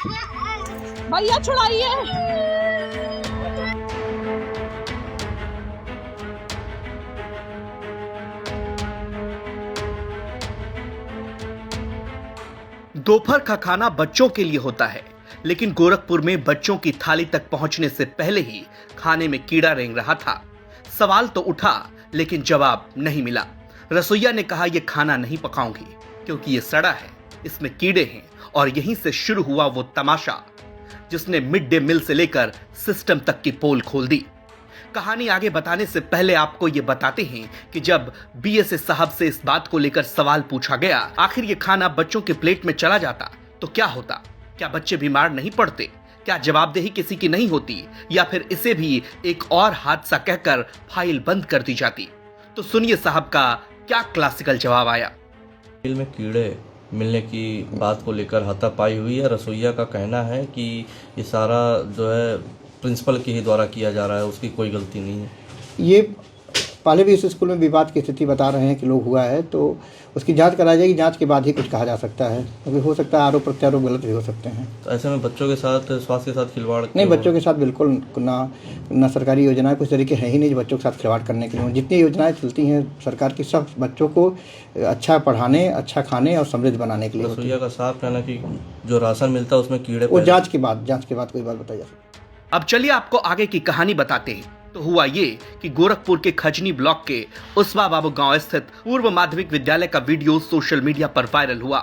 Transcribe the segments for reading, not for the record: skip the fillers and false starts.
भैया छुड़ाइए। दोपहर का खाना बच्चों के लिए होता है, लेकिन गोरखपुर में बच्चों की थाली तक पहुंचने से पहले ही खाने में कीड़ा रेंग रहा था। सवाल तो उठा, लेकिन जवाब नहीं मिला। रसोइया ने कहा यह खाना नहीं पकाऊंगी क्योंकि ये सड़ा है, इसमें कीड़े हैं। और यहीं से शुरू हुआ वो तमाशा जिसने मिड डे मील से लेकर सिस्टम तक की पोल खोल दी। कहानी आगे बताने से पहले आपको ये बताते हैं कि जब बीएसए साहब से इस बात को लेकर सवाल पूछा गया, आखिर ये खाना बच्चों के प्लेट में चला जाता तो क्या होता? क्या बच्चे बीमार नहीं पड़ते? क्या जवाबदेही किसी की नहीं होती? या फिर इसे भी एक और हादसा कहकर फाइल बंद कर दी जाती? तो सुनिए साहब का क्या क्लासिकल जवाब आया। मील में कीड़े मिलने की बात को लेकर हाथापाई हुई है। रसोइया का कहना है कि ये सारा जो है प्रिंसिपल के ही द्वारा किया जा रहा है, उसकी कोई गलती नहीं है। ये पहले भी इस स्कूल में विवाद की स्थिति बता रहे हैं कि लोग हुआ है, तो उसकी जांच कराई जाएगी। जांच के बाद ही कुछ कहा जा सकता है, क्योंकि हो सकता है आरोप प्रत्यारोप गलत भी हो सकते हैं। तो ऐसे में बच्चों के साथ, स्वास्थ्य के साथ खिलवाड़ नहीं, बच्चों के साथ बिल्कुल ना सरकारी योजनाएं कुछ तरीके है ही नहीं जो बच्चों के साथ खिलवाड़ करने के लिए। जितनी योजनाएं चलती हैं सरकार की, सब बच्चों को अच्छा पढ़ाने, अच्छा खाने और समृद्ध बनाने के लिए। रसोइया का साफ कहना कि जो राशन मिलता है उसमें कीड़े, वो जाँच के बाद कोई बात बताई जा सकती है। अब चलिए आपको आगे की कहानी बताते हैं। तो हुआ ये कि गोरखपुर के खजनी ब्लॉक के उस्मा बाबू गांव स्थित पूर्व माध्यमिक विद्यालय का वीडियो सोशल मीडिया पर वायरल हुआ।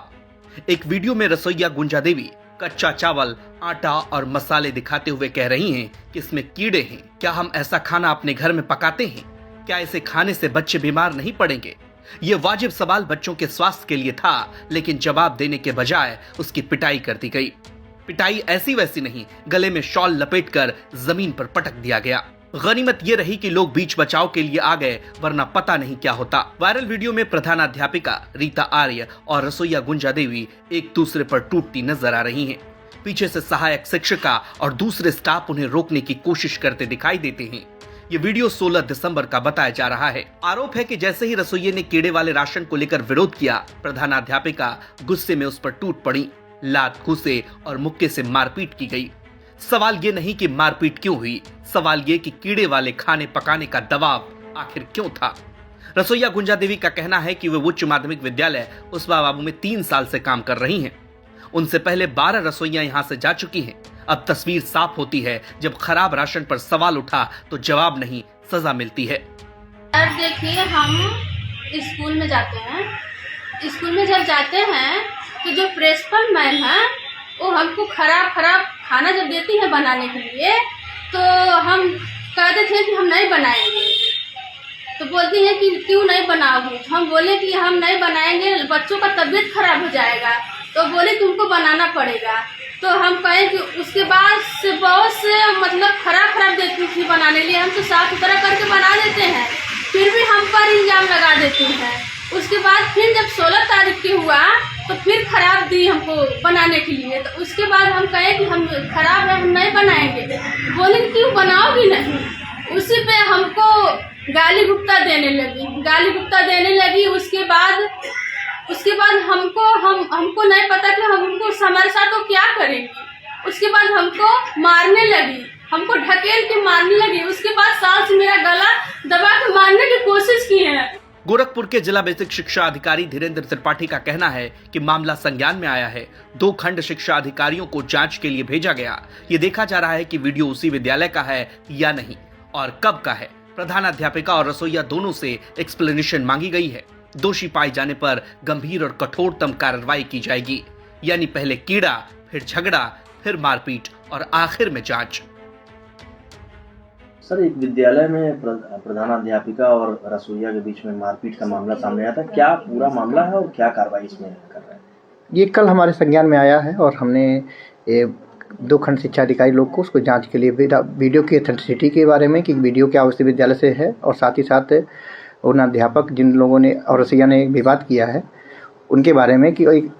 एक वीडियो में रसोइया गुंजा देवी कच्चा चावल, आटा और मसाले दिखाते हुए कह रही हैं कि इसमें कीड़े हैं। क्या हम ऐसा खाना अपने घर में पकाते हैं? क्या इसे खाने से बच्चे बीमार नहीं पड़ेंगे? ये वाजिब सवाल बच्चों के स्वास्थ्य के लिए था, लेकिन जवाब देने के बजाय उसकी पिटाई कर दी गई। पिटाई ऐसी वैसी नहीं, गले में शॉल लपेटकर जमीन पर पटक दिया गया। गनीमत ये रही कि लोग बीच बचाव के लिए आ गए, वरना पता नहीं क्या होता। वायरल वीडियो में प्रधानाध्यापिका रीता आर्य और रसोइया गुंजा देवी एक दूसरे पर टूटती नजर आ रही हैं। पीछे से सहायक शिक्षिका और दूसरे स्टाफ उन्हें रोकने की कोशिश करते दिखाई देते हैं। ये वीडियो 16 दिसंबर का बताया जा रहा है। आरोप है कि जैसे ही रसोइये ने कीड़े वाले राशन को लेकर विरोध किया, प्रधानाध्यापिका गुस्से में उस पर टूट पड़ी। लात, घूसे और मुक्के से मारपीट की गई। सवाल ये नहीं कि मारपीट क्यों हुई, सवाल ये कि कीड़े वाले खाने पकाने का दबाव आखिर क्यों था। रसोइया गुंजा देवी का कहना है कि वे उच्च माध्यमिक विद्यालय उस्मा बाबू में 3 साल से काम कर रही हैं। उनसे पहले 12 रसोइयां यहां से जा चुकी हैं। अब तस्वीर साफ होती है, जब खराब राशन पर सवाल उठा तो जवाब नहीं, सजा मिलती है। अब देखिए, हम स्कूल में जाते हैं, स्कूल में जब जाते हैं तो जो प्रिंसिपल मैम है वो हमको खराब खाना जब देती है बनाने के लिए, तो हम कहते थे कि हम नहीं बनाएंगे। तो बोलती हैं कि क्यों नहीं बनाओगे? हम बोले कि हम नहीं बनाएंगे, बच्चों का तबीयत खराब हो जाएगा। तो बोले तुमको बनाना पड़ेगा। तो हम कहें कि उसके बाद से बहुत से मतलब खराब देती थी बनाने के लिए। हम तो साफ सुथरा करके बना देते हैं, फिर भी हम पर इल्जाम लगा देती हैं। उसके बाद फिर जब 16 तारीख की हुआ तो फिर खराब दी हमको बनाने के लिए। तो उसके बाद हम कहे कि हम खराब है, हम नहीं बनाएंगे। बोले क्यों बनाओगी नहीं? उसी पे हमको गाली गुप्ता देने लगी। उसके बाद हमको नहीं पता कि हम उनको हमारे साथ तो क्या करेंगी। उसके बाद हमको मारने लगी, हमको ढकेल के मारने लगी। उसके बाद साल से मेरा गला दबा के मारने की कोशिश की है। गोरखपुर के जिला बेसिक शिक्षा अधिकारी धीरेन्द्र त्रिपाठी का कहना है कि मामला संज्ञान में आया है। 2 खंड शिक्षा अधिकारियों को जांच के लिए भेजा गया। ये देखा जा रहा है कि वीडियो उसी विद्यालय का है या नहीं और कब का है। प्रधानाध्यापिका और रसोइया दोनों से एक्सप्लेनेशन मांगी गई है। दोषी पाए जाने पर गंभीर और कठोरतम कार्रवाई की जाएगी, यानी पहले कीड़ा, फिर झगड़ा, फिर मारपीट और आखिर में जांच। सर, एक विद्यालय में प्रधानाध्यापिका और रसोइया के बीच में मारपीट का मामला सामने आया था। क्या पूरा मामला है और क्या कार्रवाई इसमें कर रहे हैं? ये कल हमारे संज्ञान में आया है और हमने 2 खंड शिक्षा अधिकारी लोग को उसको जांच के लिए वीडियो की ऑथेंटिसिटी के बारे में कि वीडियो क्या उसी विद्यालय से है, और साथ ही साथ उन अध्यापक जिन लोगों ने और रसोइया ने विवाद किया है उनके बारे में कि एक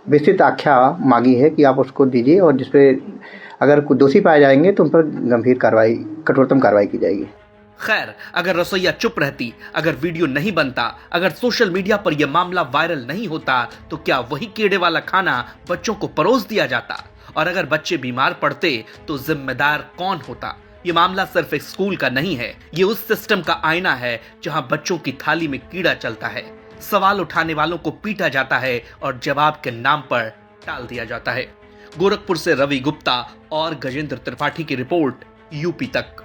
विस्तृत आख्या मांगी है कि आप उसको दीजिए, और जिसपे अगर कोई दोषी पाए जाएंगे तो उन पर गंभीर कार्रवाई, कठोरतम कार्रवाई की जाएगी। खैर, अगर रसोइया चुप रहती, अगर वीडियो नहीं बनता, अगर सोशल मीडिया पर यह मामला वायरल नहीं होता, तो क्या वही कीड़े वाला खाना बच्चों को परोस दिया जाता और अगर बच्चे बीमार पड़ते तो जिम्मेदार कौन होता? ये मामला सिर्फ एक स्कूल का नहीं है, ये उस सिस्टम का आईना है जहां बच्चों की थाली में कीड़ा चलता है, सवाल उठाने वालों को पीटा जाता है और जवाब के नाम पर टाल दिया जाता है। गोरखपुर से रवि गुप्ता और गजेंद्र त्रिपाठी की रिपोर्ट, यूपी तक।